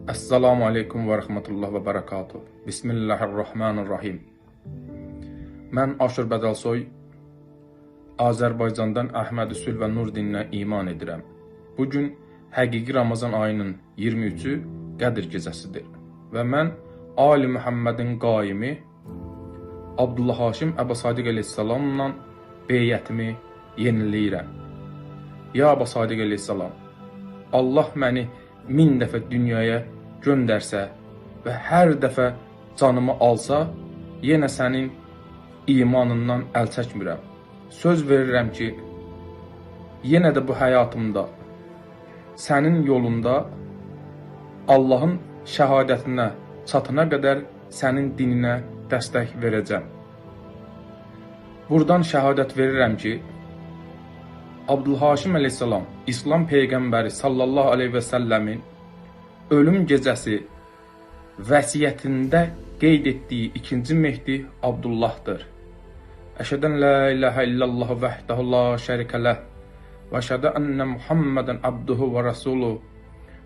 Assalamu alaikum və rəhmətullah və barakatuh. Bismillahirrahmanirrahim. Mən Aşır Bədəlsoy, Azərbaycandan Əhmədi, Sülh və Nur dininə iman edirəm. Bugün həqiqi Ramazan ayının 23-ü Qədir gecəsidir. Və mən Ali Muhammedin qaimi Abdullah Haşim Əbu Sadiq əleyhissalamla beyyətimi yeniləyirəm. Ya Əbu Sadiq əleyhissalam, Allah məni 1000 dəfə dünyaya göndərsə və hər dəfə canımı alsa, yenə sənin imanından əl çəkmirəm. Söz verirəm ki, yenə də bu həyatımda sənin yolunda Allahın şəhadətinə çatana qədər sənin dininə dəstək verəcəm. Buradan şəhadət verirəm ki, Abdullah Haşim əleyhissalam, İslam Peyğəmbəri sallallahu aleyhi və səlləmin ölüm gecəsi vəsiyyətində qeyd etdiyi ikinci Mehdi Abdullahdır. Əşhədən la ilahə illallah vəhdahu la şərikə ləh və əşhədə ənə Muhammedən abduhu və rasuluhu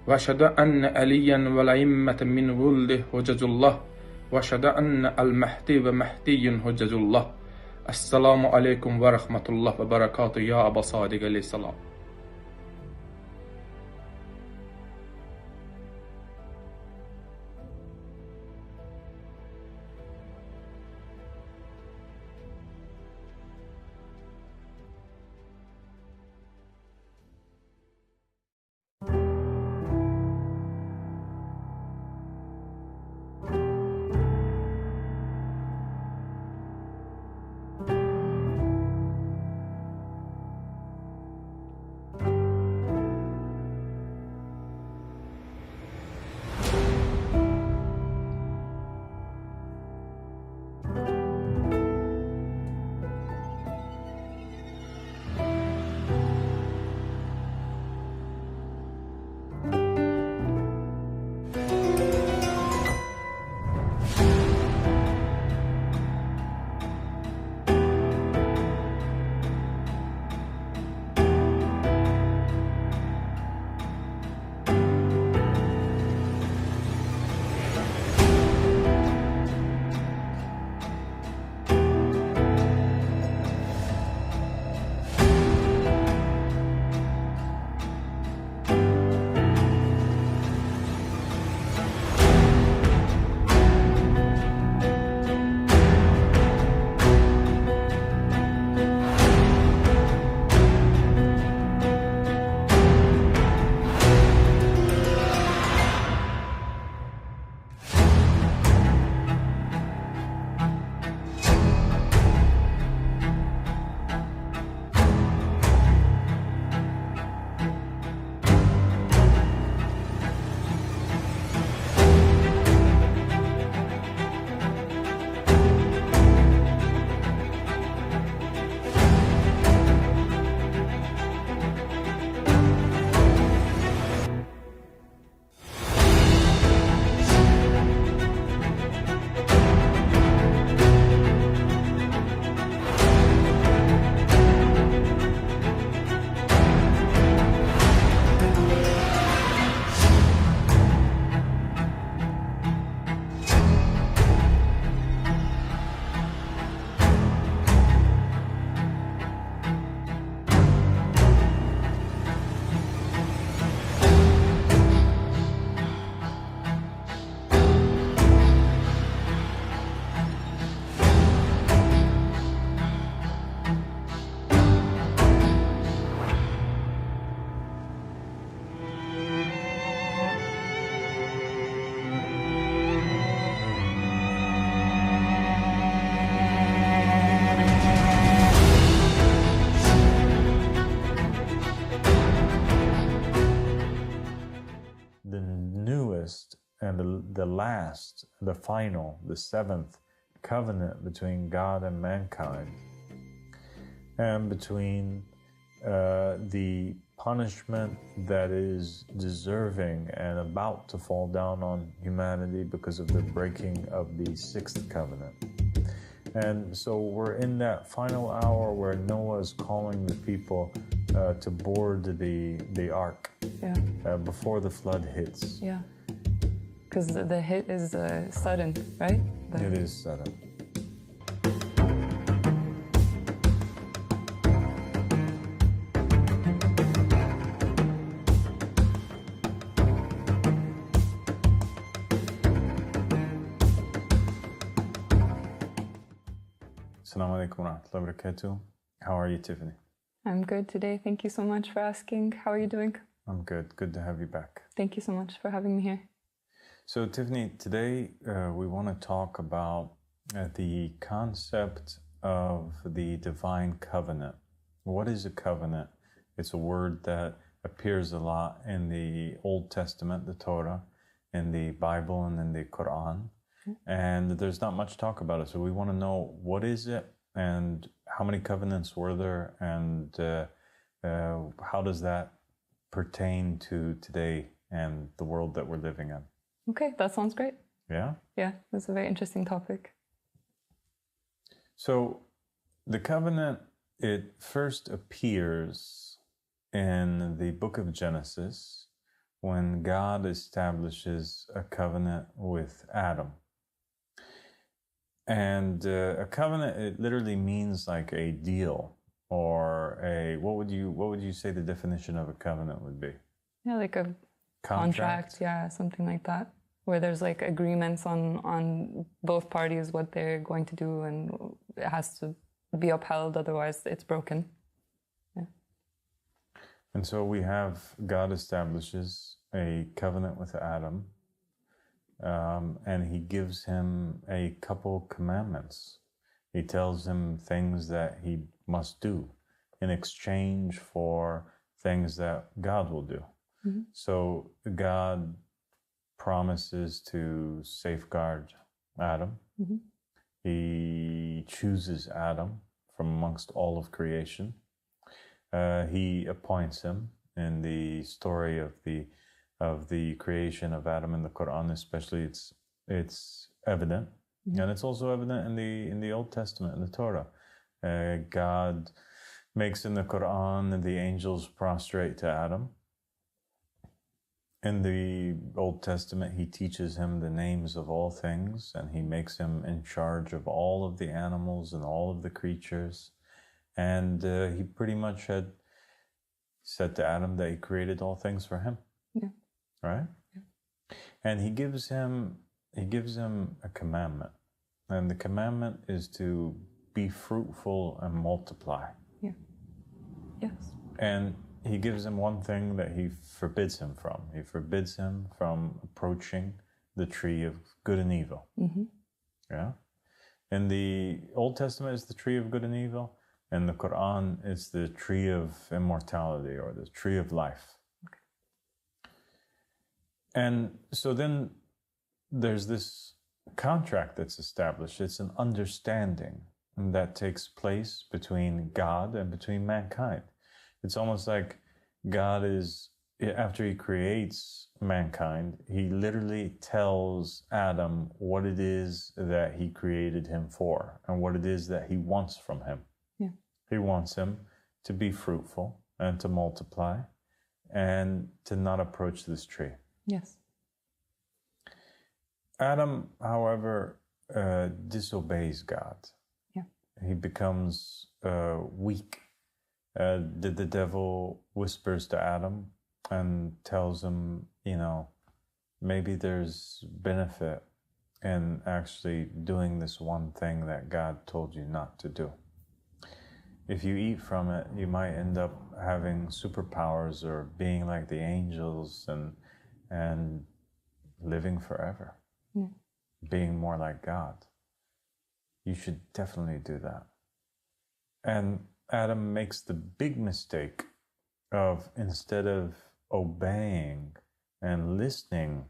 və əşhədə ənə əliyyən və ləimmətən min vuldih hüccəcullah və əşhədə ənə əl-məhdi və məhdiyyən hüccəcullah. Esselamu aleykum və rəhmətullah və barakatuh ya Əbu Sadiq əleyhissalam. And the last, the final, the seventh covenant between God and mankind, and between the punishment that is deserving and about to fall down on humanity because of the breaking of the sixth covenant. And so we're in that final hour where Noah is calling the people to board the ark before the flood hits. Because the hit is sudden, right? It is sudden. Assalamu alaikum wa rahmatullahi wa barakatuh. How are you, Tiffany? I'm good today. Thank you so much for asking. How are you doing? I'm good. Good to have you back. Thank you so much for having me here. So, Tiffany, today we want to talk about the concept of the divine covenant. What is a covenant? It's a word that appears a lot in the Old Testament, the Torah, in the Bible, and in the Quran. And there's not much talk about it. So we want to know, what is it, and how many covenants were there, and how does that pertain to today and the world that we're living in? Okay, that sounds great. Yeah? Yeah, that's a very interesting topic. So the covenant, it first appears in the book of Genesis when God establishes a covenant with Adam. And a covenant, it literally means like a deal, or a, what would you say the definition of a covenant would be? Yeah, like a contract, yeah, something like that, where there's like agreements on both parties what they're going to do, and it has to be upheld, otherwise it's broken. Yeah. And so we have, God establishes a covenant with Adam, and he gives him a couple commandments. He tells him things that he must do in exchange for things that God will do. Mm-hmm. So God promises to safeguard Adam. Mm-hmm. He chooses Adam from amongst all of creation. He appoints him in the story of the creation of Adam in the Quran, especially. It's evident, mm-hmm. and it's also evident in the Old Testament, in the Torah. God makes in the Quran the angels prostrate to Adam. In the Old Testament, he teaches him the names of all things, and he makes him in charge of all of the animals and all of the creatures. And he pretty much had said to Adam that he created all things for him. Yeah. Right? Yeah. And he gives him a commandment. And the commandment is to be fruitful and multiply. Yeah. Yes. And he gives him one thing that he forbids him from. He forbids him from approaching the tree of good and evil. Mm-hmm. Yeah? In the Old Testament, it's the tree of good and evil. In the Quran, it's the tree of immortality, or the tree of life. Okay. And so then there's this contract that's established. It's an understanding that takes place between God and between mankind. It's almost like God is, after he creates mankind, he literally tells Adam what it is that he created him for, and what it is that he wants from him. Yeah. He wants him to be fruitful and to multiply and to not approach this tree. Yes. Adam, however, disobeys God. Yeah. He becomes weak. The devil whispers to Adam and tells him, maybe there's benefit in actually doing this one thing that God told you not to do. If you eat from it, you might end up having superpowers or being like the angels and living forever, being more like God. You should definitely do that. And Adam makes the big mistake of, instead of obeying and listening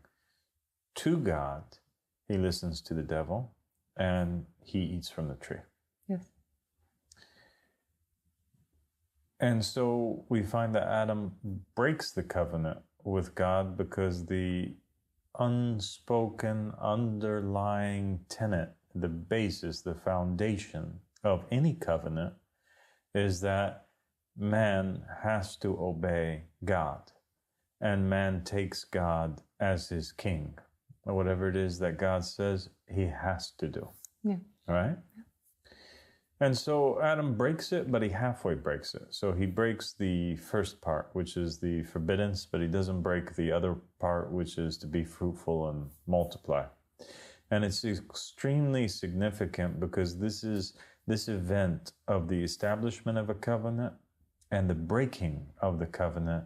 to God, he listens to the devil and he eats from the tree. Yes. And so we find that Adam breaks the covenant with God because the unspoken underlying tenet, the basis, the foundation of any covenant is that man has to obey God, and man takes God as his king. or whatever it is that God says he has to do. Yeah. All right? Yeah. And so Adam breaks it, but he halfway breaks it. So he breaks the first part, which is the forbiddance, but he doesn't break the other part, which is to be fruitful and multiply. And it's extremely significant because this event of the establishment of a covenant and the breaking of the covenant,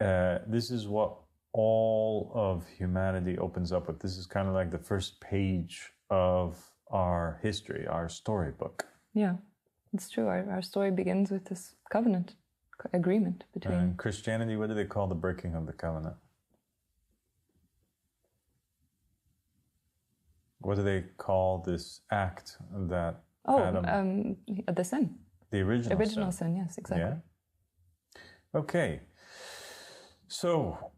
this is what all of humanity opens up with. This is kind of like the first page of our history, our storybook. Yeah, it's true. Our story begins with this covenant agreement between... And Christianity, what do they call the breaking of the covenant? What do they call this act that Adam... the sin. The original sin, yes, exactly. Yeah? Okay. So,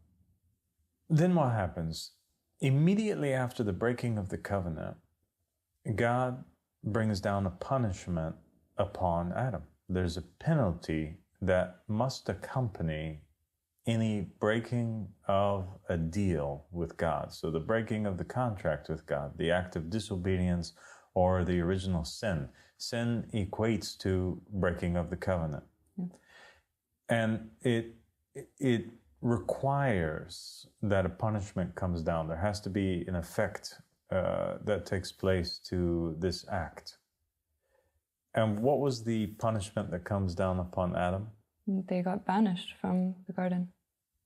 then what happens? Immediately after the breaking of the covenant, God brings down a punishment upon Adam. There's a penalty that must accompany any breaking of a deal with God. So the breaking of the contract with God, the act of disobedience or the original sin. Sin equates to breaking of the covenant. Yeah. And it requires that a punishment comes down. There has to be an effect that takes place to this act. And what was the punishment that comes down upon Adam? They got banished from the Garden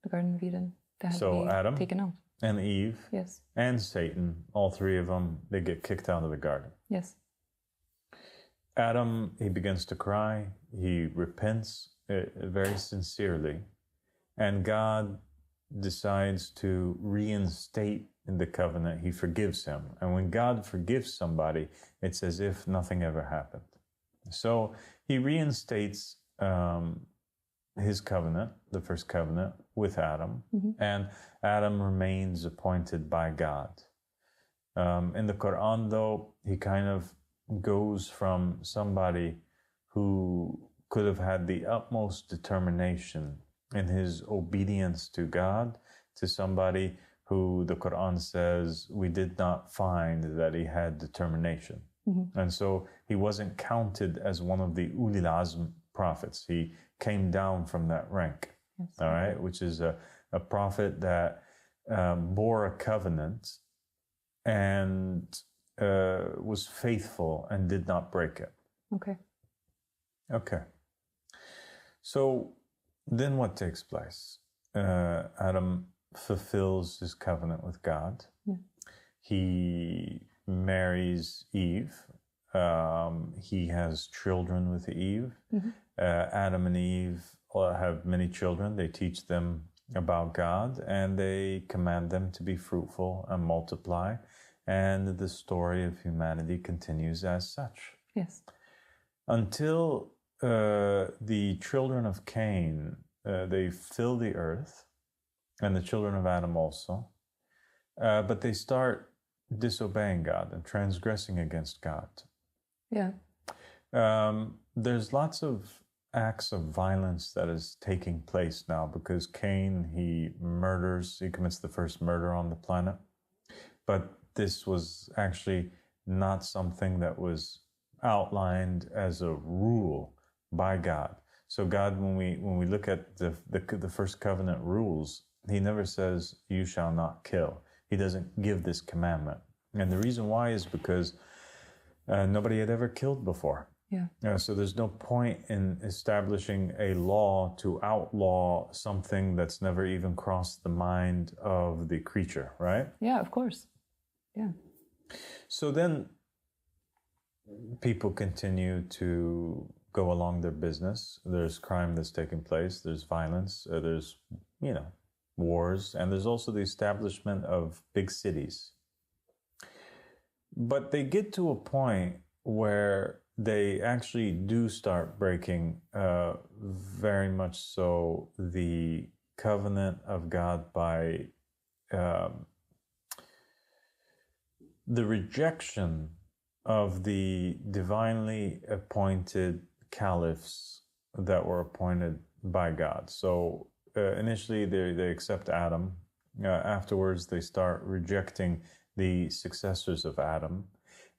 of Eden. They had to be Adam taken out. And Eve, yes, and Satan, all three of them, they get kicked out of the garden. Yes. Adam, he begins to cry. He repents very sincerely. And God decides to reinstate in the covenant. He forgives him. And when God forgives somebody, it's as if nothing ever happened. So he reinstates his covenant, the first covenant, with Adam. Mm-hmm. And Adam remains appointed by God. In the Quran, though, he kind of goes from somebody who could have had the utmost determination in his obedience to God to somebody who the Quran says we did not find that he had determination. Mm-hmm. And so he wasn't counted as one of the Ulil Azm prophets. He came down from that rank, yes. All right, which is a prophet that bore a covenant and was faithful and did not break it. Okay. So then what takes place? Adam fulfills his covenant with God. Yeah. He marries Eve. He has children with Eve. Mm-hmm. Adam and Eve have many children. They teach them about God and they command them to be fruitful and multiply. And the story of humanity continues as such. Yes. Until the children of Cain, they fill the earth, and the children of Adam also, but they start disobeying God and transgressing against God. Yeah. There's lots of acts of violence that is taking place now because Cain, he commits the first murder on the planet. But this was actually not something that was outlined as a rule by God. So God, when we look at the first covenant rules, he never says, you shall not kill. He doesn't give this commandment. And the reason why is because nobody had ever killed before. Yeah. So there's no point in establishing a law to outlaw something that's never even crossed the mind of the creature, right? Yeah, of course. Yeah. So then people continue to go along their business. There's crime that's taking place. There's violence. There's, wars. And there's also the establishment of big cities. But they get to a point where they actually do start breaking very much so the covenant of God by the rejection of the divinely appointed caliphs that were appointed by God. So initially they accept Adam Afterwards, they start rejecting the successors of Adam.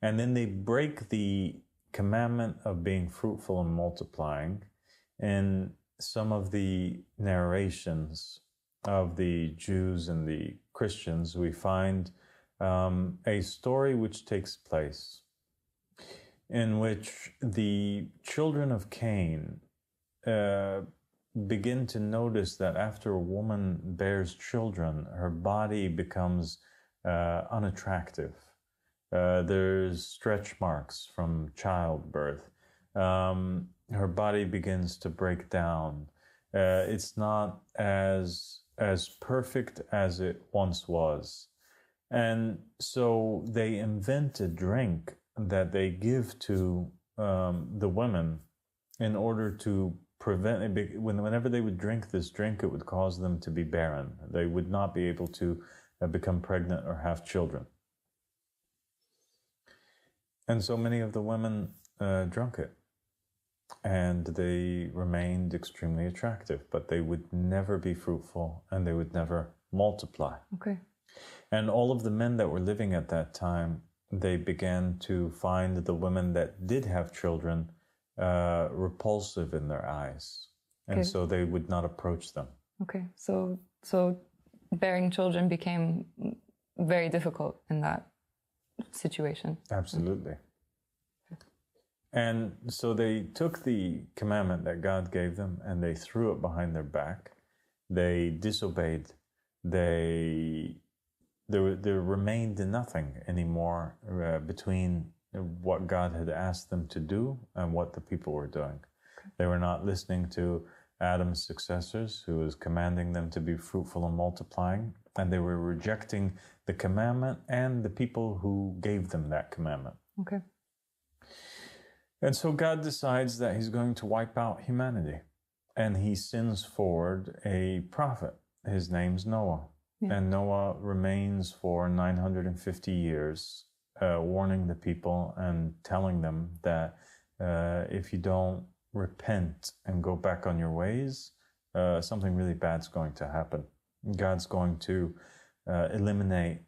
And then they break the commandment of being fruitful and multiplying. In some of the narrations of the Jews and the Christians, we find a story which takes place in which the children of Cain begin to notice that after a woman bears children, her body becomes unattractive. There's stretch marks from childbirth. Her body begins to break down. It's not as perfect as it once was. And so they invent a drink that they give to the women in order to prevent it. Whenever they would drink this drink, it would cause them to be barren. They would not be able to become pregnant or have children. And so many of the women drank it, and they remained extremely attractive, but they would never be fruitful and they would never multiply. Okay. And all of the men that were living at that time, they began to find the women that did have children repulsive in their eyes. And so they would not approach them. Okay. So bearing children became very difficult in that situation. Absolutely. And so they took the commandment that God gave them and they threw it behind their back. They disobeyed. There remained nothing anymore between what God had asked them to do and what the people were doing. They were not listening to Adam's successors, who was commanding them to be fruitful and multiplying, and they were rejecting the commandment and the people who gave them that commandment. Okay. And so God decides that he's going to wipe out humanity, and he sends forward a prophet. His name's Noah. Yeah. And Noah remains for 950 years, warning the people and telling them that if you don't repent and go back on your ways, something really bad's going to happen. God's going to eliminate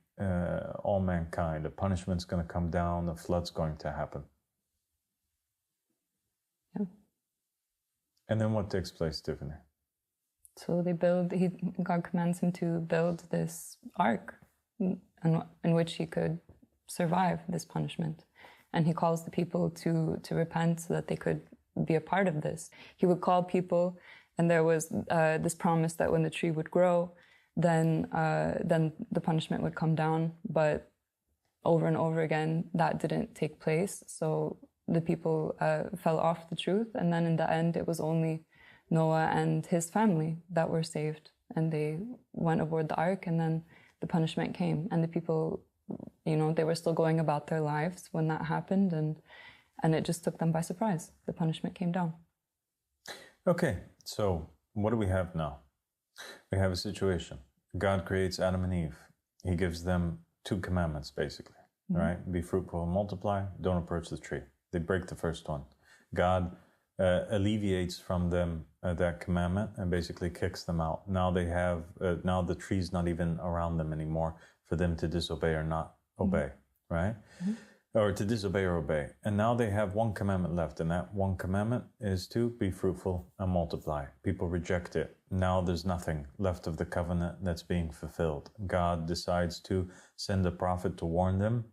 all mankind. The punishment's going to come down. The flood's going to happen. Yeah. And then what takes place, Tiffany? So God commands him to build this ark in which he could survive this punishment. And he calls the people to repent so that they could be a part of this. He would call people, and there was this promise that when the tree would grow, then the punishment would come down. But over and over again, that didn't take place. So the people fell off the truth. And then in the end, it was only Noah and his family that were saved. And they went aboard the ark, and then the punishment came. And the people, they were still going about their lives when that happened. And it just took them by surprise. The punishment came down. Okay, so what do we have now? We have a situation. God creates Adam and Eve. He gives them 2 commandments, basically, right? Be fruitful and multiply. Don't approach the tree. They break the first one. God alleviates from them that commandment and basically kicks them out. Now they have, now the tree's not even around them anymore for them to disobey or not obey, right? Or to disobey or obey. And now they have 1 commandment left, and that 1 commandment is to be fruitful and multiply. People reject it. Now there's nothing left of the covenant that's being fulfilled. God decides to send a prophet to warn them.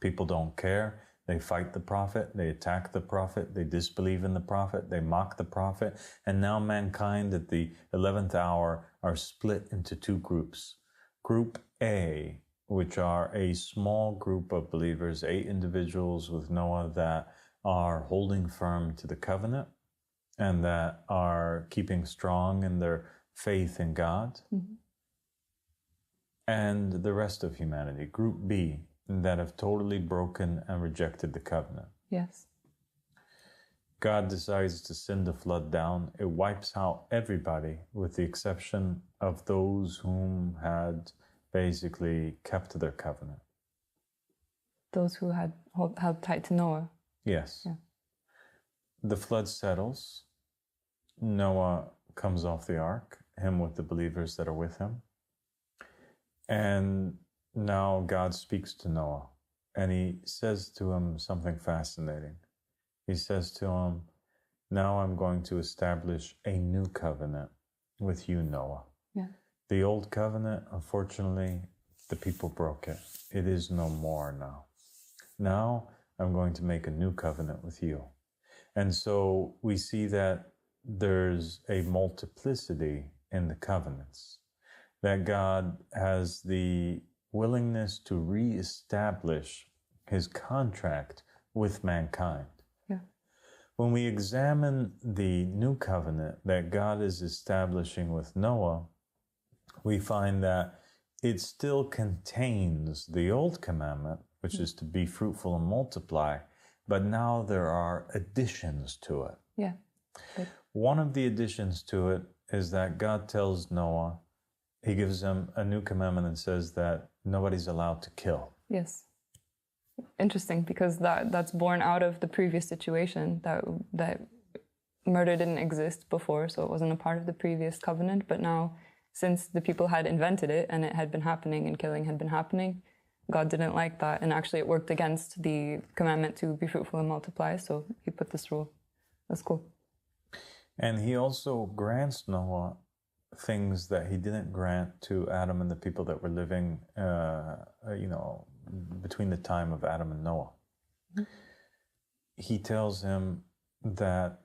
People don't care. They fight the prophet. They attack the prophet. They disbelieve in the prophet. They mock the prophet. And now mankind at the 11th hour are split into 2 groups. Group A, which are a small group of believers, 8 individuals with Noah that are holding firm to the covenant and that are keeping strong in their faith in God. And the rest of humanity, Group B, that have totally broken and rejected the covenant. Yes. God decides to send the flood down. It wipes out everybody with the exception of those whom had basically kept their covenant. Those who had held tight to Noah. Yes. Yeah. The flood settles. Noah comes off the ark, him with the believers that are with him. And now God speaks to Noah, and he says to him something fascinating. He says to him, now I'm going to establish a new covenant with you, Noah. Yeah. The old covenant, unfortunately, the people broke it. It is no more now. Now I'm going to make a new covenant with you. And so we see that there's a multiplicity in the covenants, that God has the willingness to reestablish his contract with mankind. Yeah. When we examine the new covenant that God is establishing with Noah, we find that it still contains the old commandment, which is to be fruitful and multiply, but now there are additions to it. Yeah. But one of the additions to it is that God tells Noah, he gives him a new commandment and says that nobody's allowed to kill. yes. Interesting, because that's born out of the previous situation, that murder didn't exist before, so it wasn't a part of the previous covenant. But now, since the people had invented it and it had been happening and killing had been happening, God didn't like that, and actually it worked against the commandment to be fruitful and multiply, so he put this rule. That's cool. And he also grants Noah things that he didn't grant to Adam and the people that were living, between the time of Adam and Noah. Mm-hmm. He tells him that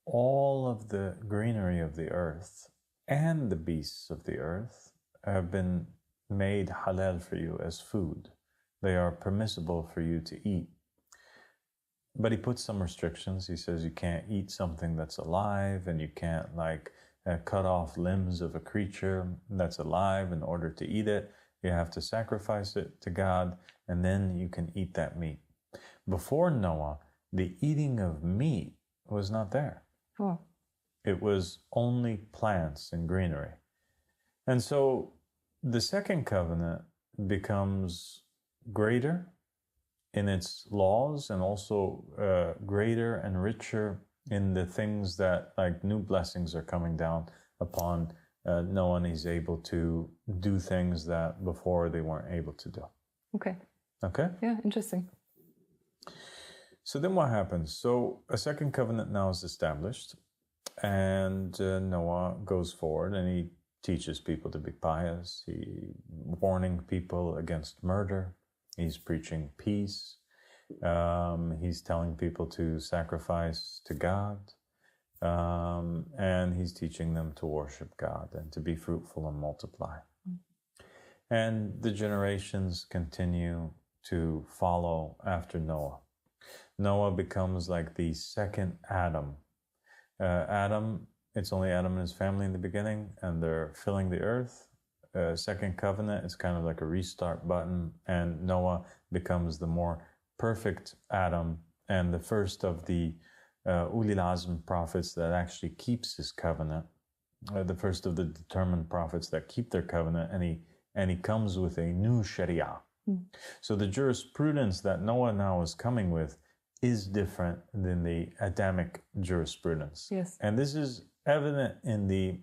all of the greenery of the earth and the beasts of the earth have been made halal for you as food. They are permissible for you to eat. But he puts some restrictions. He says you can't eat something that's alive, and you can't cut off limbs of a creature that's alive in order to eat it. You have to sacrifice it to God, and then you can eat that meat. Before Noah, the eating of meat was not there. Oh. It was only plants and greenery. And so the second covenant becomes greater in its laws, and also greater and richer in the things that, like, new blessings are coming down upon Noah, and he's able to do things that before they weren't able to do. Okay. Okay? Yeah, interesting. So then what happens? So a second covenant now is established, and Noah goes forward and he teaches people to be pious. He's warning people against murder. He's preaching peace. He's telling people to sacrifice to God. And he's teaching them to worship God and to be fruitful and multiply. And the generations continue to follow after Noah. Noah becomes like the second Adam. It's only Adam and his family in the beginning, and they're filling the earth. Second covenant is kind of like a restart button, and Noah becomes the more perfect Adam and the first of the Ulil Azm prophets that actually keeps his covenant, the first of the determined prophets that keep their covenant, and he comes with a new Sharia. So the jurisprudence that Noah now is coming with is different than the Adamic jurisprudence. Yes. And this is evident in the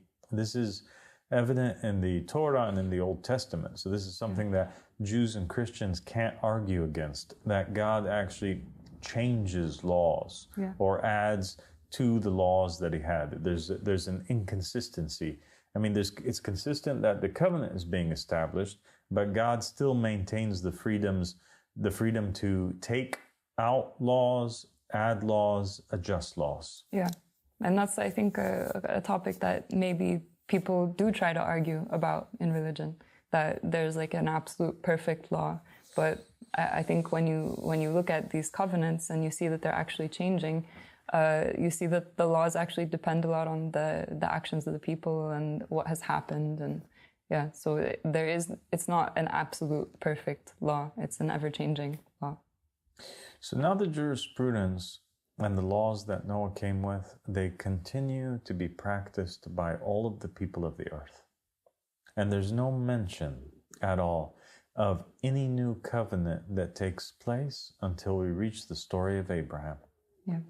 Torah and in the Old Testament. So this is something that Jews and Christians can't argue against, that God actually changes laws or adds to the laws that he had. There's an inconsistency. I mean, it's consistent that the covenant is being established, but God still maintains the freedom to take out laws, add laws, adjust laws. Yeah. And that's, I think, a topic that maybe people do try to argue about in religion, that there's like an absolute perfect law. But I think when you look at these covenants and you see that they're actually changing, you see that the laws actually depend a lot on the actions of the people and what has happened. And so it's not an absolute perfect law. It's an ever-changing law. So now the jurisprudence and the laws that Noah came with, they continue to be practiced by all of the people of the earth. And there's no mention at all of any new covenant that takes place until we reach the story of Abraham. Yeah.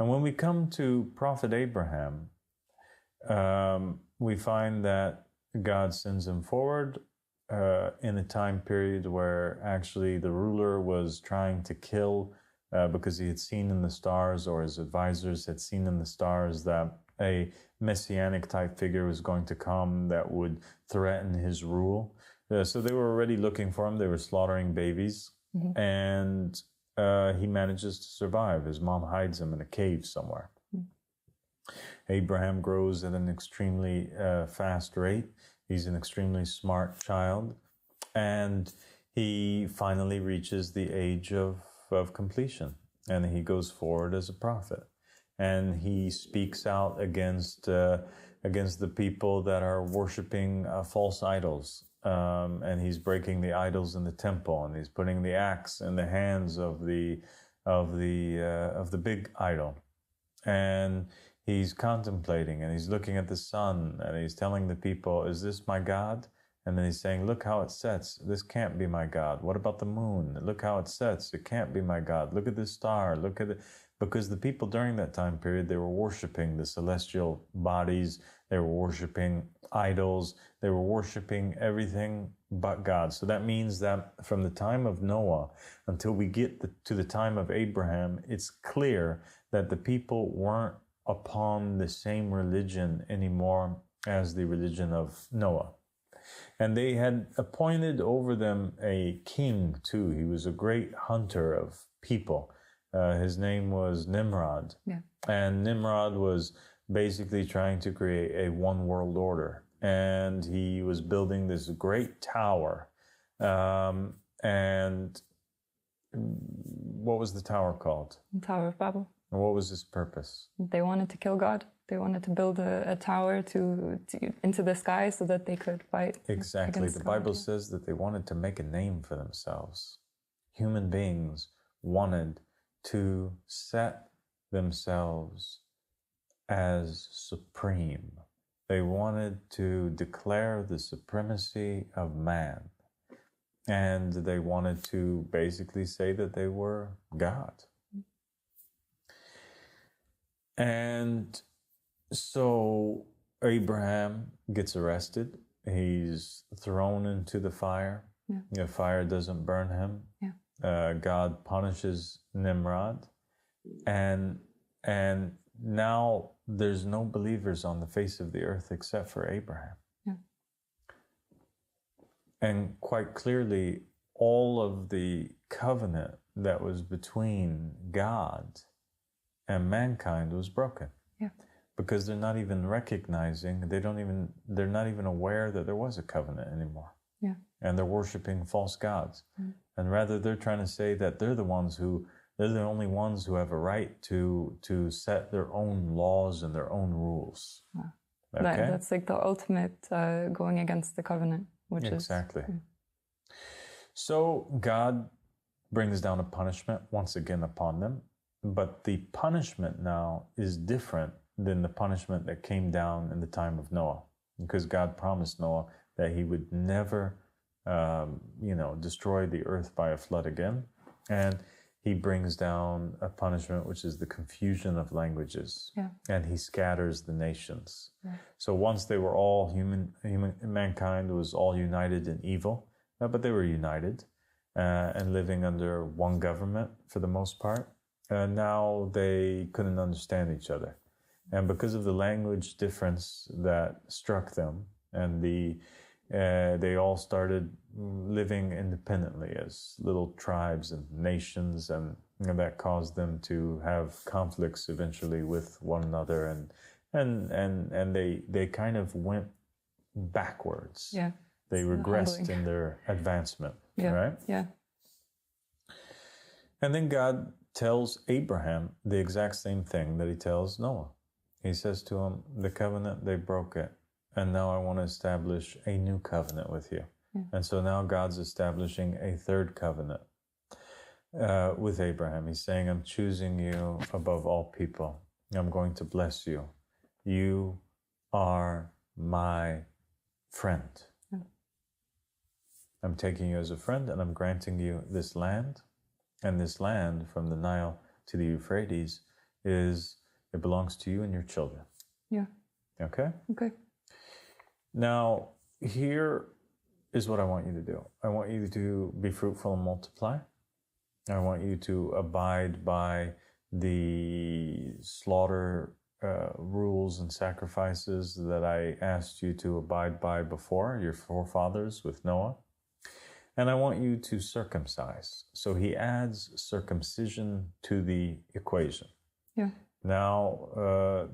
And when we come to Prophet Abraham, we find that God sends him forward in a time period where actually the ruler was trying to kill because he had seen in the stars, or his advisors had seen in the stars, that a messianic type figure was going to come that would threaten his rule. So they were already looking for him. They were slaughtering babies. Mm-hmm. And he manages to survive. His mom hides him in a cave somewhere. Mm-hmm. Abraham grows at an extremely fast rate. He's an extremely smart child. And he finally reaches the age of completion. And he goes forward as a prophet. And he speaks out against the people that are worshiping false idols. And he's breaking the idols in the temple, and he's putting the axe in the hands of the big idol. And he's contemplating, and he's looking at the sun, and he's telling the people, "Is this my God?" And then he's saying, "Look how it sets. This can't be my God. What about the moon? Look how it sets. It can't be my God. Look at this star. Look at it." Because the people during that time period, they were worshiping the celestial bodies. They were worshiping idols. They were worshiping everything but God. So that means that from the time of Noah until we get to the time of Abraham, it's clear that the people weren't upon the same religion anymore as the religion of Noah. And they had appointed over them a king too. He was a great hunter of people. His name was Nimrod. Yeah. And Nimrod was basically trying to create a one world order. And he was building this great tower. And what was the tower called? The Tower of Babel. And what was his purpose? They wanted to kill God. They wanted to build a tower to into the sky so that they could fight. Exactly. The Bible says that they wanted to make a name for themselves. Human beings wanted to set themselves as supreme. They wanted to declare the supremacy of man. And they wanted to basically say that they were God. And so Abraham gets arrested. He's thrown into the fire. Yeah. The fire doesn't burn him. Yeah. God punishes Nimrod, and now there's no believers on the face of the earth except for Abraham. Yeah. And quite clearly, all of the covenant that was between God and mankind was broken. Yeah. Because they're not even recognizing, they're not even aware that there was a covenant anymore. Yeah. And they're worshiping false gods. Mm. And rather they're trying to say that they're the only ones who have a right to set their own laws and their own rules. Wow. Okay? That's like the ultimate going against the covenant, which exactly. So God brings down a punishment once again upon them, but the punishment now is different than the punishment that came down in the time of Noah, because God promised Noah that he would never, destroy the earth by a flood again. And he brings down a punishment, which is the confusion of languages. Yeah. And he scatters the nations. Yeah. So once they were all mankind was all united in evil, but they were united and living under one government for the most part. Now they couldn't understand each other. And because of the language difference that struck them, and they all started living independently as little tribes and nations, and that caused them to have conflicts eventually with one another, and they kind of went backwards. Yeah. They regressed in their advancement. Yeah. Right? Yeah. And then God tells Abraham the exact same thing that he tells Noah. He says to him, the covenant, they broke it. And now I want to establish a new covenant with you. Yeah. And so now God's establishing a third covenant with Abraham. He's saying, I'm choosing you above all people. I'm going to bless you. You are my friend. Yeah. I'm taking you as a friend, and I'm granting you this land. And this land from the Nile to the Euphrates it belongs to you and your children. Yeah. Okay? Okay. Now, here is what I want you to do. I want you to be fruitful and multiply. I want you to abide by the slaughter rules and sacrifices that I asked you to abide by before, your forefathers with Noah. And I want you to circumcise. So he adds circumcision to the equation. Yeah. Now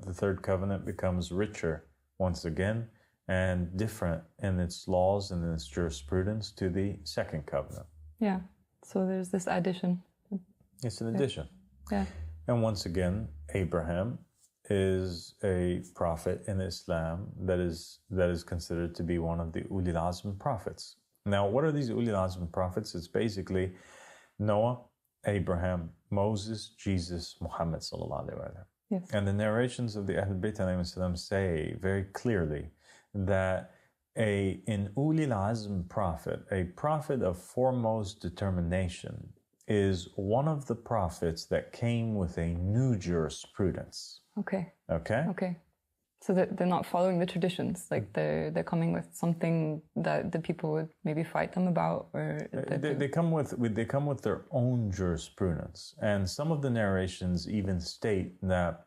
the third covenant becomes richer once again and different in its laws and in its jurisprudence to the second covenant. Yeah. So there's this addition. It's an addition. Yeah. And once again, Abraham is a prophet in Islam that is considered to be one of the Ulil Azm prophets. Now, what are these Ulil Azm prophets? It's basically Noah, Abraham, Moses, Jesus, Muhammad sallallahu alaihi wasallam. Yes. And the narrations of the Ahlul Bayt alayhim salam say very clearly that an Ulil Azm prophet, a prophet of foremost determination, is one of the prophets that came with a new jurisprudence. Okay. Okay? Okay. So that they're not following the traditions, like they're coming with something that the people would maybe fight them about, or they come with their own jurisprudence, and some of the narrations even state that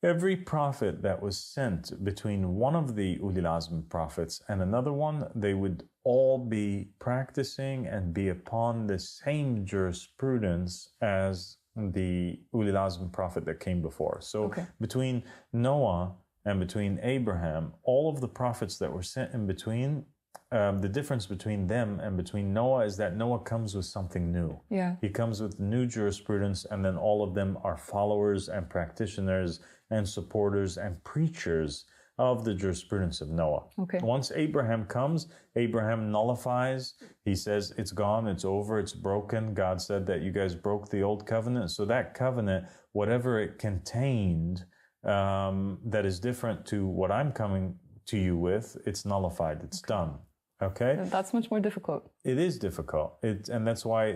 every prophet that was sent between one of the Ulil Azm prophets and another one, they would all be practicing and be upon the same jurisprudence as the Ulil Azm prophet that came before. So between Noah and between Abraham, all of the prophets that were sent in between, the difference between them and between Noah is that Noah comes with something new. Yeah. He comes with new jurisprudence, and then all of them are followers and practitioners and supporters and preachers of the jurisprudence of Noah. Okay. Once Abraham comes, Abraham nullifies. He says, it's gone, it's over, it's broken. God said that you guys broke the old covenant. So that covenant, whatever it contained, that is different to what I'm coming to you with, it's nullified, it's done. Okay? That's much more difficult. It is difficult. And that's why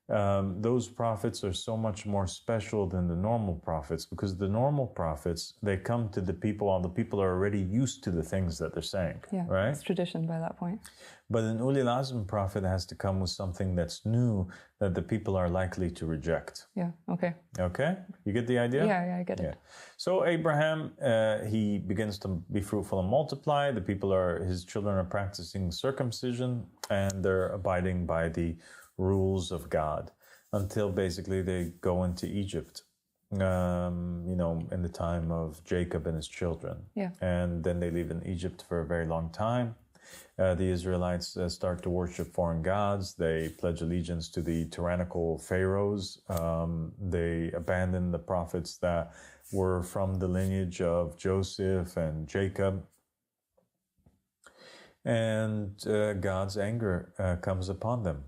those prophets are so much more special than the normal prophets, because the normal prophets, they come to the people, and the people are already used to the things that they're saying. Yeah, right? It's tradition by that point. But an Ulil Azm prophet has to come with something that's new that the people are likely to reject. Yeah, okay. Okay? You get the idea? Yeah, I get it. Yeah. So Abraham, he begins to be fruitful and multiply. His children are practicing circumcision, and they're abiding by the rules of God until basically they go into Egypt, in the time of Jacob and his children. Yeah. And then they live in Egypt for a very long time. The Israelites start to worship foreign gods. They pledge allegiance to the tyrannical pharaohs. They abandon the prophets that were from the lineage of Joseph and Jacob. And God's anger comes upon them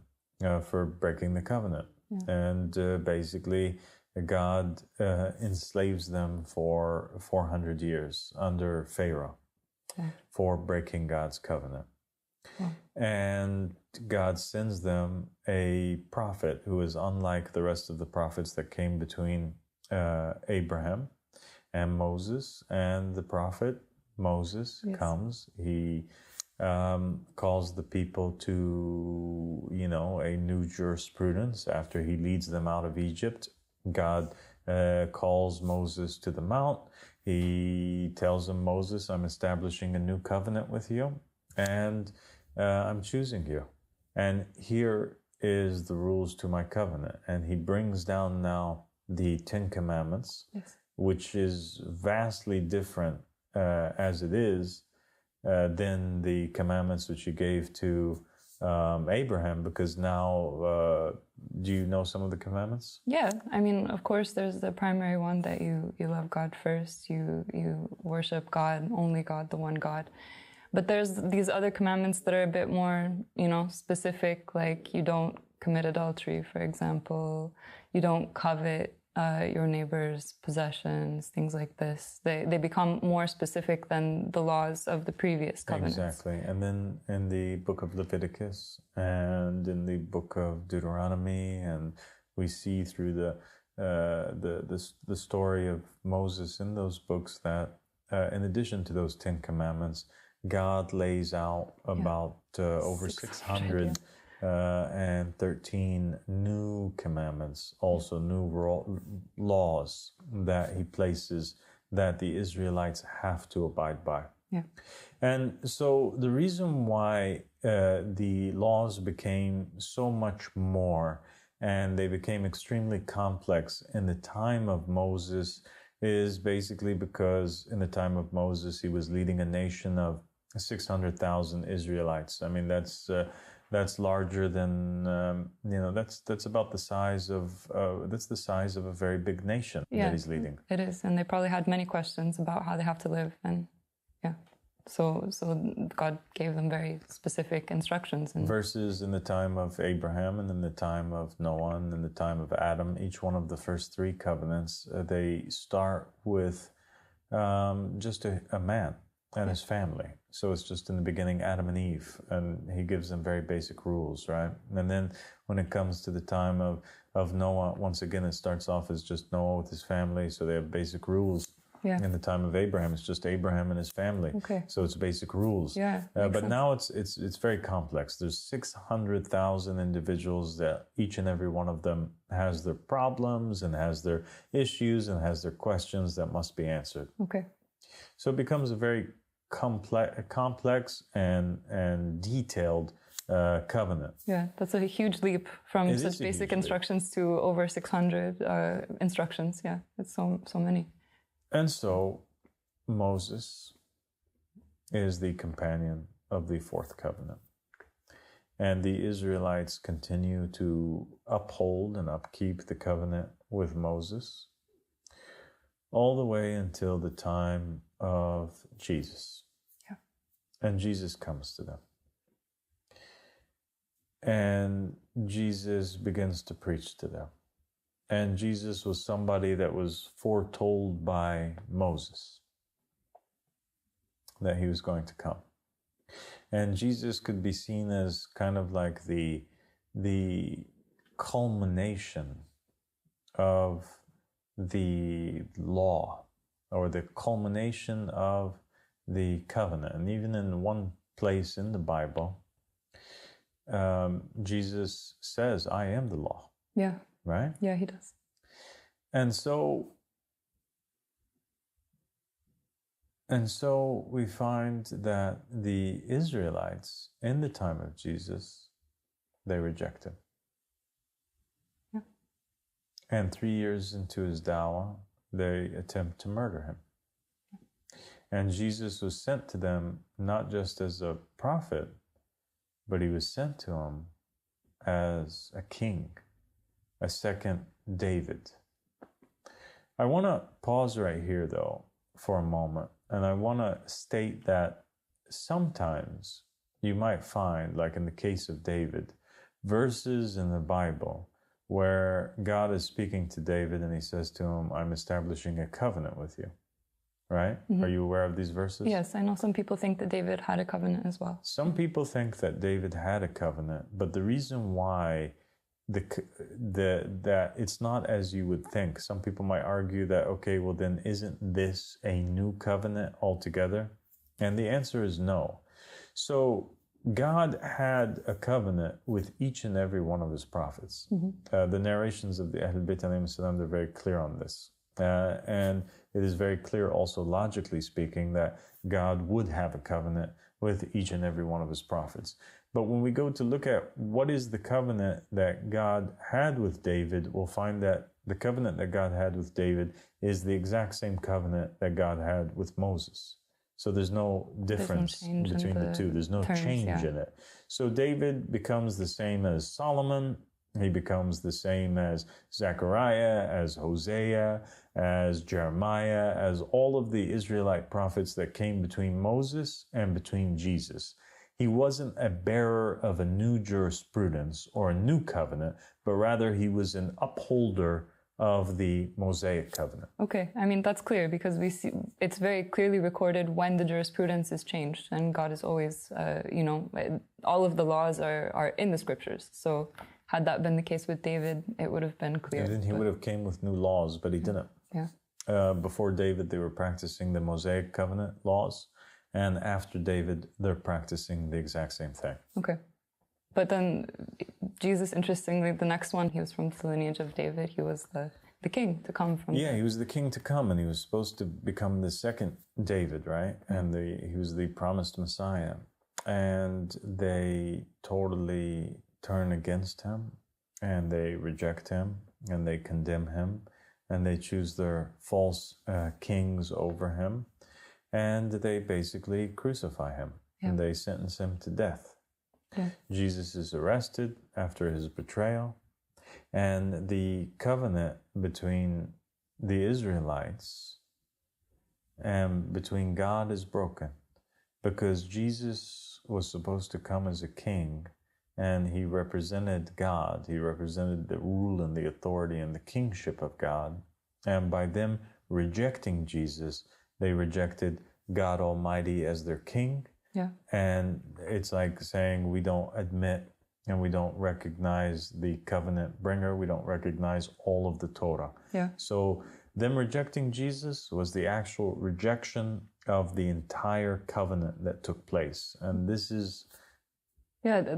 for breaking the covenant. Yeah. And basically, God enslaves them for 400 years under Pharaoh for breaking God's covenant. Yeah. And God sends them a prophet who is unlike the rest of the prophets that came between Abraham and Moses. And the prophet Moses comes. He calls the people to, a new jurisprudence after he leads them out of Egypt. God calls Moses to the mount. He tells him, Moses, I'm establishing a new covenant with you, and I'm choosing you. And here is the rules to my covenant. And he brings down now the 10 Commandments, which is vastly different as it is than the commandments which he gave to Abraham, because now, do you know some of the commandments? Yeah, I mean, of course, there's the primary one that you love God first, you worship God, only God, the one God. But there's these other commandments that are a bit more, specific, like you don't commit adultery, for example, you don't covet your neighbor's possessions, things like this. They become more specific than the laws of the previous covenants. Exactly. And then in the book of Leviticus and in the book of Deuteronomy, and we see through the story of Moses in those books that in addition to those 10 Commandments, God lays out about over 613 new commandments, also new laws that he places that the Israelites have to abide by. Yeah. And so the reason why the laws became so much more and they became extremely complex in the time of Moses is basically because in the time of Moses, he was leading a nation of 600,000 Israelites. I mean, that's larger than, that's about the size of, that's the size of a very big nation that he's leading. It is. And they probably had many questions about how they have to live. And So God gave them very specific instructions. Versus in the time of Abraham and in the time of Noah and in the time of Adam, each one of the first three covenants, they start with just a man and his family. So it's just in the beginning, Adam and Eve, and he gives them very basic rules, right? And then when it comes to the time of Noah, once again, it starts off as just Noah with his family, so they have basic rules. Yeah. In the time of Abraham, it's just Abraham and his family. Okay. So it's basic rules. Yeah. But now it's very complex. There's 600,000 individuals that each and every one of them has their problems and has their issues and has their questions that must be answered. Okay. So it becomes a very complex and detailed covenant. Yeah, that's a huge leap from such basic instructions to over 600 instructions. Yeah, it's so many. And so Moses is the companion of the fourth covenant. And the Israelites continue to uphold and upkeep the covenant with Moses all the way until the time of Jesus. Yeah. And Jesus comes to them. And Jesus begins to preach to them. And Jesus was somebody that was foretold by Moses that he was going to come. And Jesus could be seen as kind of like the culmination of the law or the culmination of the covenant. And even in one place in the Bible, Jesus says, I am the law. Yeah. Right? Yeah, he does. And so we find that the Israelites in the time of Jesus, they reject him. Yeah. And 3 years into his dawah, they attempt to murder him. And Jesus was sent to them not just as a prophet, but he was sent to them as a king. A second David. I want to pause right here, though, for a moment, and I want to state that sometimes you might find, like in the case of David, verses in the Bible where God is speaking to David and he says to him, I'm establishing a covenant with you. Right? Mm-hmm. Are you aware of these verses? Yes, I know some people think that David had a covenant as well. Some people think that David had a covenant, but the reason why that it's not as you would think. Some people might argue that, okay, well then isn't this a new covenant altogether? And the answer is no. So God had a covenant with each and every one of his prophets. Mm-hmm. The narrations of the Ahl Bayt alayhim salam, they're very clear on this. And it is very clear also logically speaking that God would have a covenant with each and every one of his prophets. But when we go to look at what is the covenant that God had with David, we'll find that the covenant that God had with David is the exact same covenant that God had with Moses. So there's no difference between the two. There's no change in it. So David becomes the same as Solomon. He becomes the same as Zechariah, as Hosea, as Jeremiah, as all of the Israelite prophets that came between Moses and between Jesus. He wasn't a bearer of a new jurisprudence or a new covenant, but rather he was an upholder of the Mosaic covenant. Okay, I mean, that's clear because we see it's very clearly recorded when the jurisprudence is changed, and God is always, all of the laws are in the scriptures. So had that been the case with David, it would have been clear. And then he would have came with new laws, but he didn't. Yeah. Before David, they were practicing the Mosaic covenant laws. And after David, they're practicing the exact same thing. Okay. But then Jesus, interestingly, the next one, he was from the lineage of David. He was the king to come from. Yeah, he was the king to come, and he was supposed to become the second David, right? And he was the promised Messiah. And they totally turn against him, and they reject him, and they condemn him, and they choose their false kings over him, and they basically crucify him, and they sentence him to death. Yeah. Jesus is arrested after his betrayal, and the covenant between the Israelites and between God is broken, because Jesus was supposed to come as a king, and he represented God. He represented the rule and the authority and the kingship of God. And by them rejecting Jesus, they rejected God Almighty as their king. Yeah. And it's like saying we don't admit and we don't recognize the covenant bringer. We don't recognize all of the Torah. Yeah. So them rejecting Jesus was the actual rejection of the entire covenant that took place. And this is... Yeah,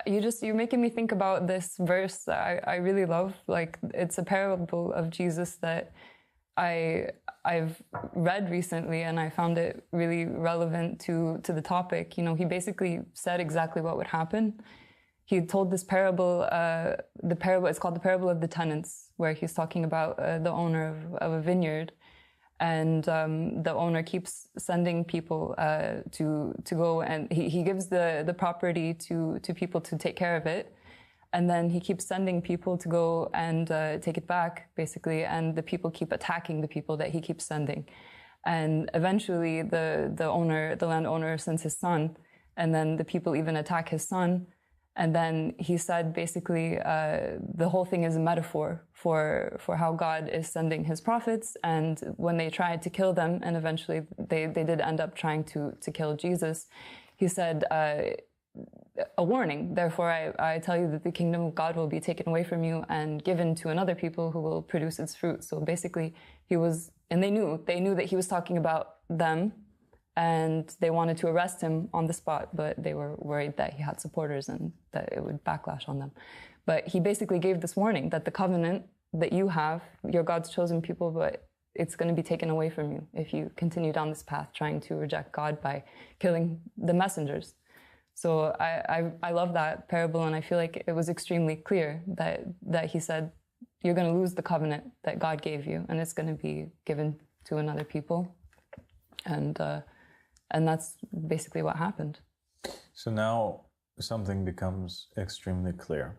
you're making me think about this verse that I really love. Like, it's a parable of Jesus that I've read recently, and I found it really relevant to the topic. You know, he basically said exactly what would happen. He told this parable, it's called the parable of the tenants, where he's talking about the owner of a vineyard. And the owner keeps sending people to go, and he gives the property to people to take care of it. And then he keeps sending people to go and take it back, basically. And the people keep attacking the people that he keeps sending. And eventually the landowner sends his son, and then the people even attack his son. And then he said, basically, the whole thing is a metaphor for how God is sending his prophets. And when they tried to kill them, and eventually they did end up trying to kill Jesus, he said, a warning. Therefore, I tell you that the kingdom of God will be taken away from you and given to another people who will produce its fruit. So basically, and they knew that he was talking about them. And they wanted to arrest him on the spot, but they were worried that he had supporters and that it would backlash on them. But he basically gave this warning that the covenant that you have, you're God's chosen people, but it's going to be taken away from you if you continue down this path trying to reject God by killing the messengers. So I love that parable, and I feel like it was extremely clear that he said, you're going to lose the covenant that God gave you, and it's going to be given to another people. And that's basically what happened. So now something becomes extremely clear.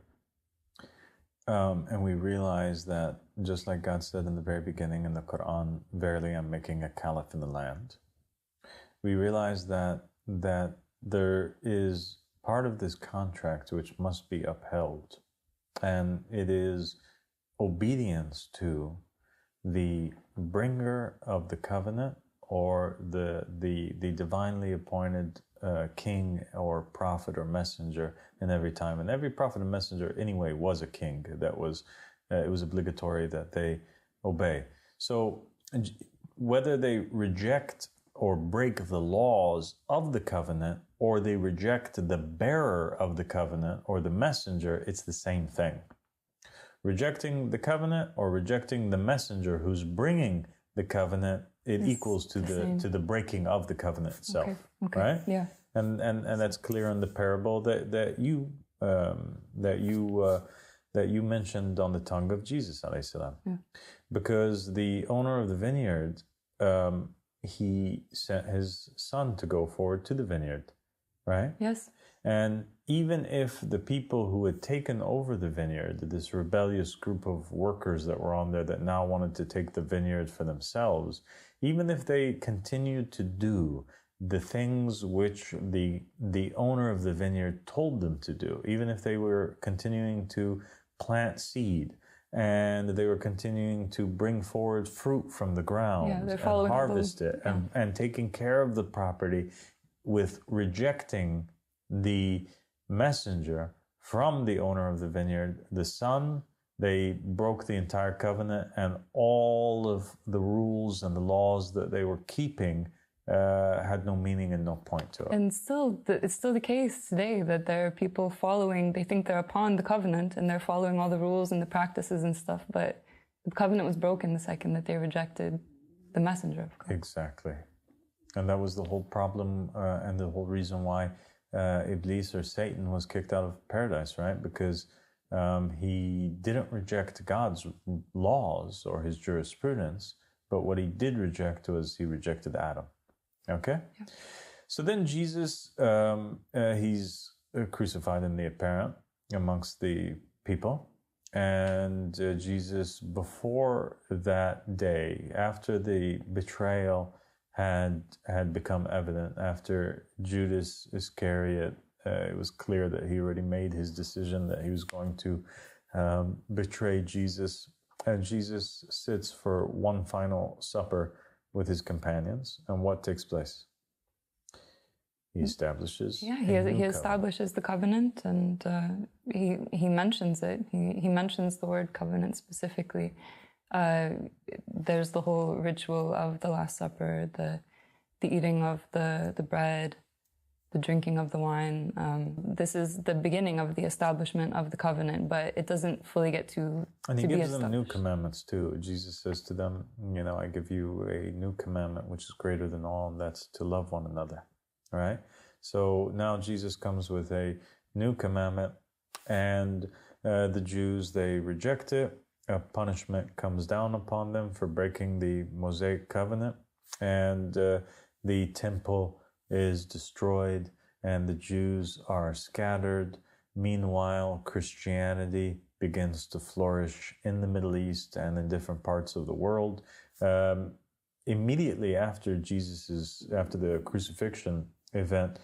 And we realize that, just like God said in the very beginning in the Quran, verily I'm making a caliph in the land. We realize that there is part of this contract which must be upheld. And it is obedience to the bringer of the covenant, or the divinely appointed king or prophet or messenger in every time. And every prophet and messenger anyway was a king. That was, it was obligatory that they obey. So whether they reject or break the laws of the covenant, or they reject the bearer of the covenant or the messenger, it's the same thing. Rejecting the covenant or rejecting the messenger who's bringing the covenant, it equals to the breaking of the covenant itself, okay. Right? Yeah, and that's clear in the parable that you mentioned on the tongue of Jesus, alayhi salam. Yeah. Because the owner of the vineyard, he sent his son to go forward to the vineyard, right? Yes. And even if the people who had taken over the vineyard, this rebellious group of workers that were on there that now wanted to take the vineyard for themselves, even if they continued to do the things which the owner of the vineyard told them to do, even if they were continuing to plant seed and they were continuing to bring forward fruit from the ground and harvest it and taking care of the property, with rejecting the messenger from the owner of the vineyard, the son, they broke the entire covenant, and all of the rules and the laws that they were keeping had no meaning and no point to it. And still, it's still the case today that there are people following, they think they're upon the covenant and they're following all the rules and the practices and stuff, but the covenant was broken the second that they rejected the messenger of God. Exactly. And that was the whole problem and the whole reason why Iblis or Satan was kicked out of paradise, right? Because he didn't reject God's laws or his jurisprudence, but what he did reject was he rejected Adam. Okay? Yeah. So then Jesus, he's crucified in the apparent amongst the people. And Jesus, before that day, after the betrayal had become evident, after Judas Iscariot, it was clear that he already made his decision that he was going to betray Jesus. And Jesus sits for one final supper with his companions. And what takes place? He establishes. Yeah, he establishes the covenant, and he mentions it. He mentions the word covenant specifically. There's the whole ritual of the Last Supper, the eating of the bread, the drinking of the wine. This is the beginning of the establishment of the covenant, but it doesn't fully get to And he be gives them new established. commandments too. Jesus says to them, you know, I give you a new commandment which is greater than all, and that's to love one another. Right? So now Jesus comes with a new commandment, and the Jews, they reject it. A punishment comes down upon them for breaking the Mosaic covenant, and the temple is destroyed, and the Jews are scattered. Meanwhile, Christianity begins to flourish in the Middle East and in different parts of the world. Immediately after after the crucifixion event,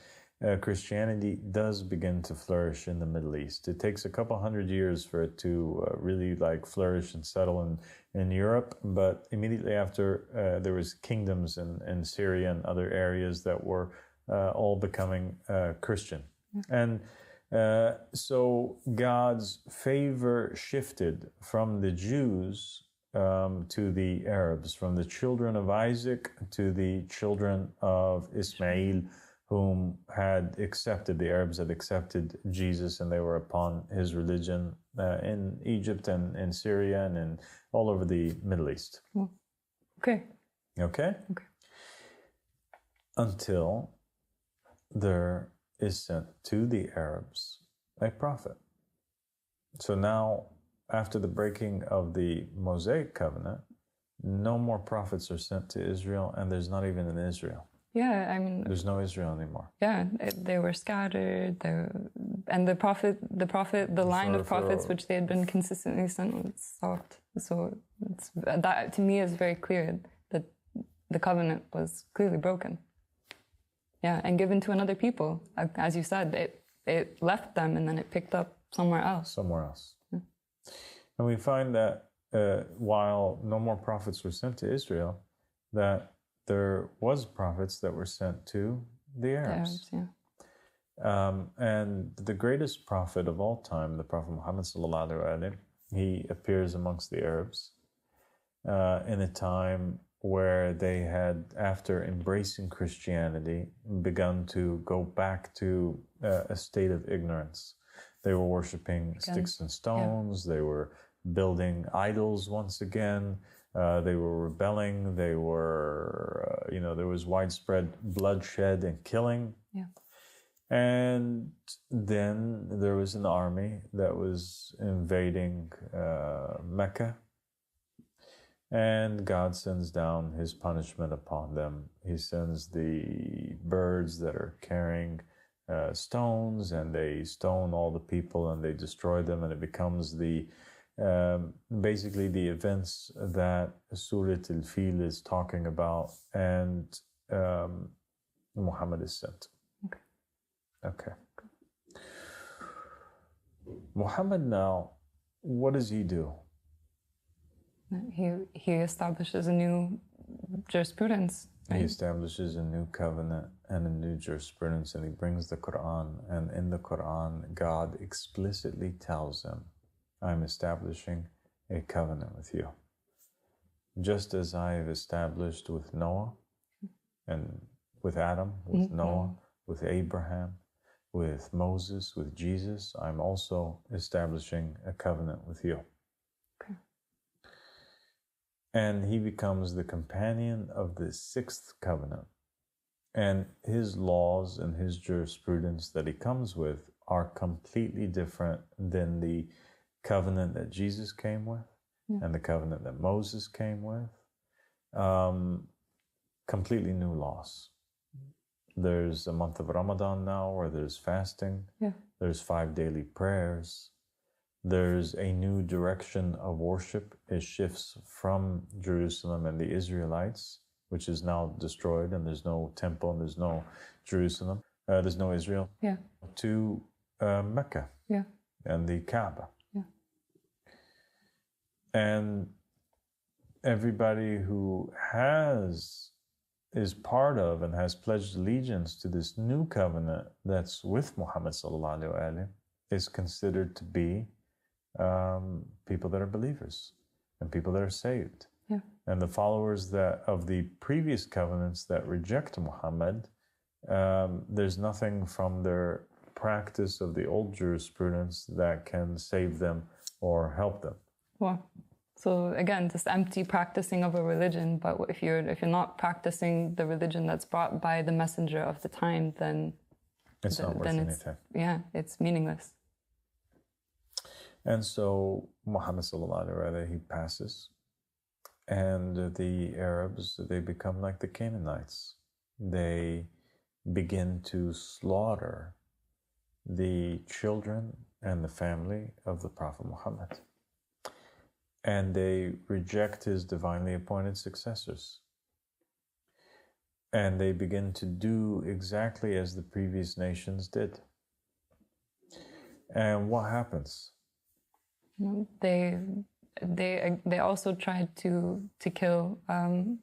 Christianity does begin to flourish in the Middle East. It takes a couple hundred years for it to really flourish and settle in Europe, but immediately after there was kingdoms in Syria and other areas that were all becoming Christian. And so God's favor shifted from the Jews to the Arabs, from the children of Isaac to the children of Ismail, whom the Arabs had accepted Jesus, and they were upon his religion in Egypt and in Syria and in all over the Middle East. Okay. Okay? Okay. Until there is sent to the Arabs a prophet. So now, after the breaking of the Mosaic covenant, no more prophets are sent to Israel, and there's not even an Israel. Yeah, I mean, There's no Israel anymore. yeah, they were scattered. And the line of prophets which they had been consistently sent was stopped. So that to me is very clear that the covenant was clearly broken. Yeah, and given to another people, as you said, it left them and then it picked up somewhere else. Somewhere else. Yeah. And we find that while no more prophets were sent to Israel, that there was prophets that were sent to the Arabs. And the greatest prophet of all time, the Prophet Muhammad sallallahu alaihi wasallam, he appears amongst the Arabs in a time where they had, after embracing Christianity, begun to go back to a state of ignorance. They were worshiping sticks and stones. Yeah. They were building idols once again. They were rebelling. They were, there was widespread bloodshed and killing. Yeah. And then there was an army that was invading Mecca. And God sends down his punishment upon them. He sends the birds that are carrying stones, and they stone all the people and they destroy them, and it becomes basically the events that Surah Al-Fil is talking about, and Muhammad is sent. Okay. Muhammad now, what does he do? He establishes a new jurisprudence. Right? He establishes a new covenant and a new jurisprudence, and he brings the Quran. And in the Quran, God explicitly tells him, I'm establishing a covenant with you. Just as I have established with Noah, and with Adam, with Noah, with Abraham, with Moses, with Jesus, I'm also establishing a covenant with you. Okay. And he becomes the companion of the sixth covenant. And his laws and his jurisprudence that he comes with are completely different than the covenant that Jesus came with and the covenant that Moses came with. Completely new laws. There's a month of Ramadan now where there's fasting. Yeah. There's 5 daily prayers. There's a new direction of worship. It shifts from Jerusalem and the Israelites, which is now destroyed, and there's no temple and there's no Jerusalem. There's no Israel. Yeah. To Mecca. Yeah. And the Kaaba. Yeah. And everybody who is part of and has pledged allegiance to this new covenant that's with Muhammad sallallahu alaihi wasallam is considered to be people that are believers and people that are saved. Yeah. And the followers of the previous covenants that reject Muhammad, there's nothing from their practice of the old jurisprudence that can save them or help them. Wow. So again, just empty practicing of a religion. But if you're not practicing the religion that's brought by the messenger of the time, then it's not worth anything. It's meaningless. And so Muhammad sallallahu alaihi wasallam, he passes, and the Arabs, they become like the Canaanites. They begin to slaughter the children and the family of the Prophet Muhammad. And they reject his divinely appointed successors. And they begin to do exactly as the previous nations did. And what happens? They also tried to kill, and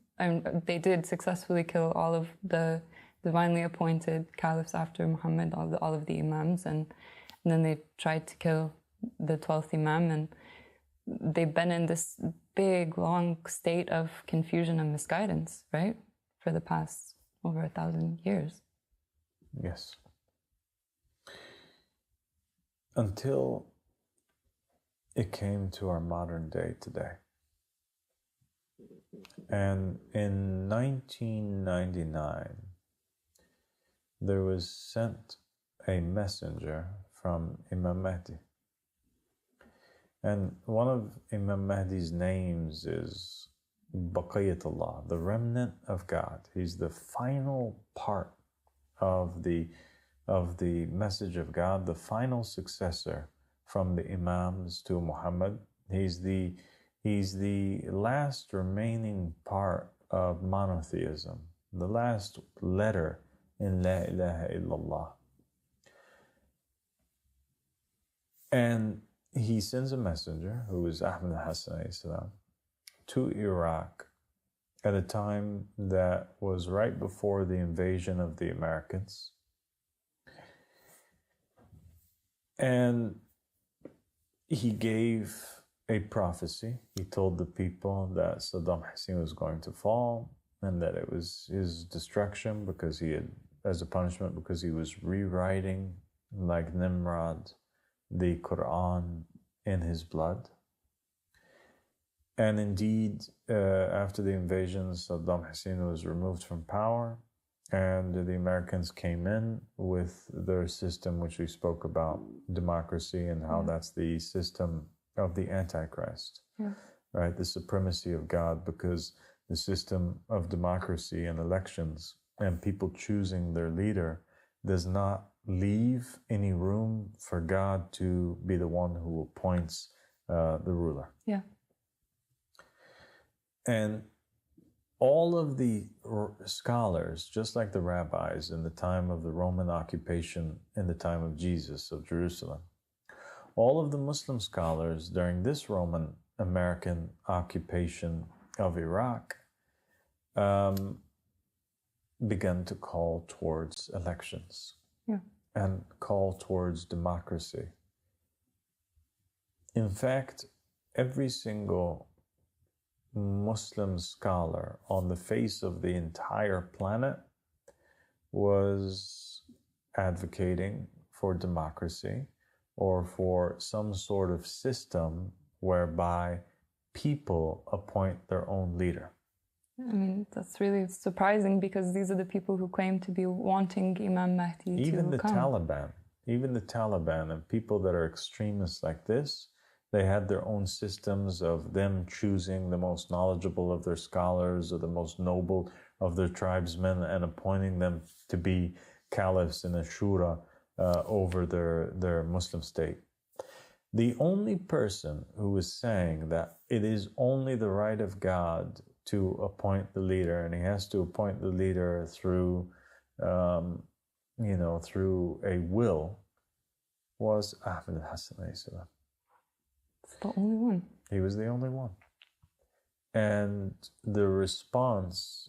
they did successfully kill all of the divinely appointed caliphs after Muhammad, all of the imams, and then they tried to kill the 12th imam, and they've been in this big, long state of confusion and misguidance, right? For the past over 1,000 years. Yes. Until it came to our modern day today. And in 1999, there was sent a messenger from Imam Mahdi. And one of Imam Mahdi's names is Baqiyatullah, the remnant of God. He's the final part of the message of God, the final successor from the Imams to Muhammad. He's the last remaining part of monotheism, the last letter in La ilaha illallah. And he sends a messenger, who is Əhmədi, to Iraq at a time that was right before the invasion of the Americans. And he gave a prophecy. He told the people that Saddam Hussein was going to fall and that it was his destruction because he had, as a punishment, because he was rewriting, like Nimrod, the Quran in his blood. And indeed, after the invasion, Saddam Hussein was removed from power, and the Americans came in with their system, which we spoke about, democracy, and how that's the system of the Antichrist, right? The supremacy of God, because the system of democracy and elections and people choosing their leader does not leave any room for God to be the one who appoints the ruler. Yeah. And all of the scholars, just like the rabbis in the time of the Roman occupation, in the time of Jesus of Jerusalem, all of the Muslim scholars during this Roman American occupation of Iraq began to call towards elections and call towards democracy. In fact, every single Muslim scholar on the face of the entire planet was advocating for democracy or for some sort of system whereby people appoint their own leader. I mean, that's really surprising because these are the people who claim to be wanting Imam Mahdi to come. Even the Taliban and people that are extremists like this, they had their own systems of them choosing the most knowledgeable of their scholars or the most noble of their tribesmen and appointing them to be caliphs in a shura over their Muslim state. The only person who is saying that it is only the right of God to appoint the leader, and he has to appoint the leader through, through a will, was Ahmed Hassan alayhi salam. It's the only one. He was the only one. And the response